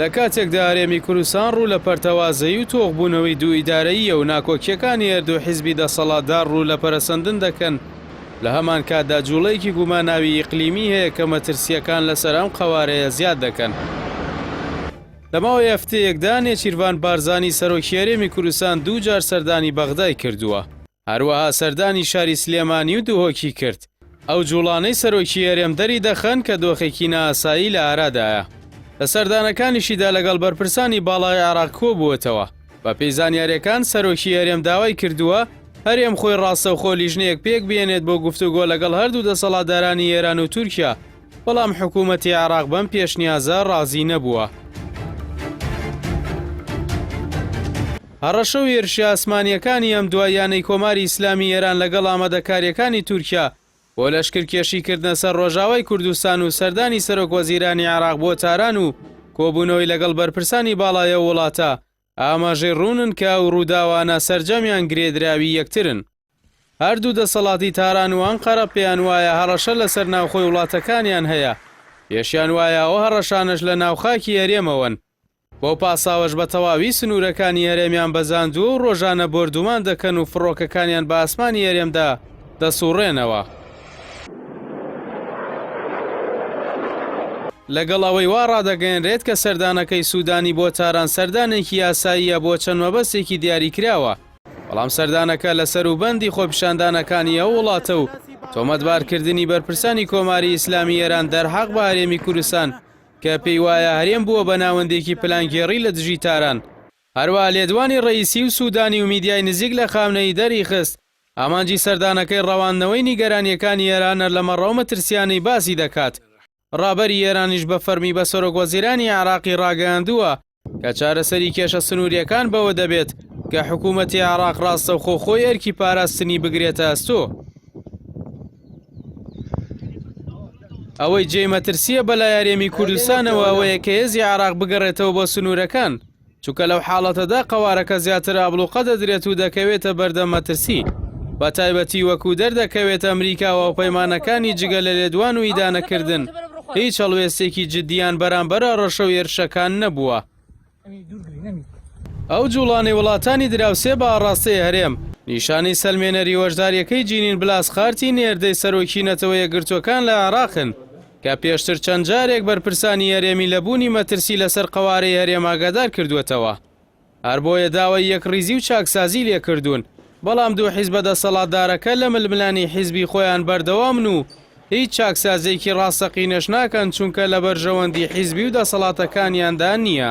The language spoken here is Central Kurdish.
لە کاتێکدا هەرێمی کوردستان ڕوو لە پەرتەوازایی و تۆغبوونەوەی دوو ئیدارەییە و ناکۆکیەکانی هەردوو حیزبی دەسەڵاتدار ڕوو لە پەرەسەندن دەکەن، لە هەمان کاتدا جوڵەیەکی گوماناوی ئیقلیمی هەیە کە مەترسیەکان لەسەر ئەم قەوارەیە زیاد دەکەن. لەماوەی هەفتەیەکدا نێچیروان بارزانی سەرۆکی هەرێمی کوردستان دوو جار سەردانی بەغدای کردووە، هەروەها سەردانی شاری سلێمانی و دووهۆکی کرد. ئەو جوڵانەی سەرۆکی هەرێمدەری دەخەن کە دۆخێکی نائاسایی لە ئارادایە. لە سەردانەکانیشیدا لەگەڵ بەرپرسانی باڵای عێراق کۆبووەتەوە. بە پێی زانیاریەکان سەرۆکی هەرێم داوای کردووە هەرێم خۆی ڕاستەوخۆ لیژنەیەک پێک بێنێت بۆ گفتوگۆ لەگەڵ هەردوو دەسەڵاتدارانی ئێران و تورکیا، بەڵام حکوومەتی عێراق بەم پێشنیازە ڕازی نەبووە. هەڕەشە و هێرشی ئاسمانیەکانی ئەم دوایانەی کۆماری ئیسلامی ئێران لەگەڵ ئامادەکاریەکانی تورکیا بۆ لەشکرکێشیکردنە سەر ڕۆژاوای کوردستان و سەردانی سەرۆک وەزیرانی عێراق بۆ تاران و کۆبوونەوەی لەگەڵ بەرپرسانی باڵایە وڵاتە ئاماژەی ڕوونن کە ئەو ڕووداوانە سەرجەمیان گرێدراوی یەکترن. هەردوو دەسەڵاتی تاران و ئەنقەرە پێیان وایە هەڕەشە لەسەر ناوخۆی وڵاتەکانیان هەیە، پێشیان وایە ئەو هەڕەشانش لە ناوخاکی هەرێمەوەن. بۆ پاساوەش بە تەواوی سنوورەکانی هەرێمیان بەزاندووە و ڕۆژانە بردومان دەکەن و فڕۆکەکانیان بە ئاسمانی هەرێمدا دەسوڕێنەوە. لەگەڵ ئەوەی وا ڕادەگەیەنرێت کە سەردانەکەی سوودانی بۆ تاران سەردانێکی یاساییە بۆ چەند مەبەستێکی دیاریکراوە، بەڵام سەردانەکە لە سەروبەندی خۆپیشاندانەکانی ئەو وڵاتە و تۆمەتبارکردنی بەرپرسانی کۆماری ئیسلامی ئێران دەرحەق بە هەرێمی کوردستان کە پێی وایە هەرێم بووە بە ناوەندێکی پلانگێڕی لە دژی تاران. هەروە لێدوانی ڕئیسی و سوودانی و میدیای نزیک لە خامنەی دەریخست ئامانجی سەردانەکەی ڕەوانەوەی نیگەرانیەکانی ئێرانە لە مەڕەو مەترسیانەی باسی دەکات. ڕابەری ئێرانیش بە فەرمی بە سەرۆک وەزیرانی عێراقی ڕاگەیاندووە کە چارەسەری کێشە سنووریەکان بەوە دەبێت کە حکوومەتی عێراق ڕاستەوخۆ خۆی ئەرکی پاراستنی بگرێتە ئەستۆ. ئەوەی جێی مەترسیە بەلای هەرێمی کوردستانەوە ئەوەیە کە هێزی عێراق بگەڕێتەوە بۆ سنوورەکان، چونکە لەو حاڵەتەدا قەوارەکە زیاتر ئابڵوقە دەدرێت و دەکەوێتە بەردەم مەترسی، بە تایبەتی وەکو دەردەکەوێت ئەمریکاوە و پەیمانەکانی جگە لە لێدوان و ئیدانەکردن هیچ هەڵوێستێکی جددیان بەرامبەرە ڕەشە و هێرشەکان نەبووە. ئەو جوڵانی وڵاتانی دراوسێ بە ئاڕاستەی هەرێم نیشانەی سەلمێنەری وەشداریەکەی جینین بلاس خارتی نێردەی سەرۆکی نەتەوە یەکگرتوەکان لە عێراقن کە پێشتر چەند جارێک بەرپرسانی هەرێمی لەبوونی مەترسی لەسەر قەوارەی هەرێم ئاگادار کردووەتەوە. هەر بۆیە داوای یەکڕیزی و چاکسازی لێکردوون، بەڵام دوو حیزبە دەسەڵاتدارەکە لە ململانی حیزبی خۆیان بەردەوامن و هیچ چاکسازێکی ڕاستەقینەش ناکەن چونکە لە بەرژەوەندی حیزبی و دەسەڵاتەکانیاندا نییە.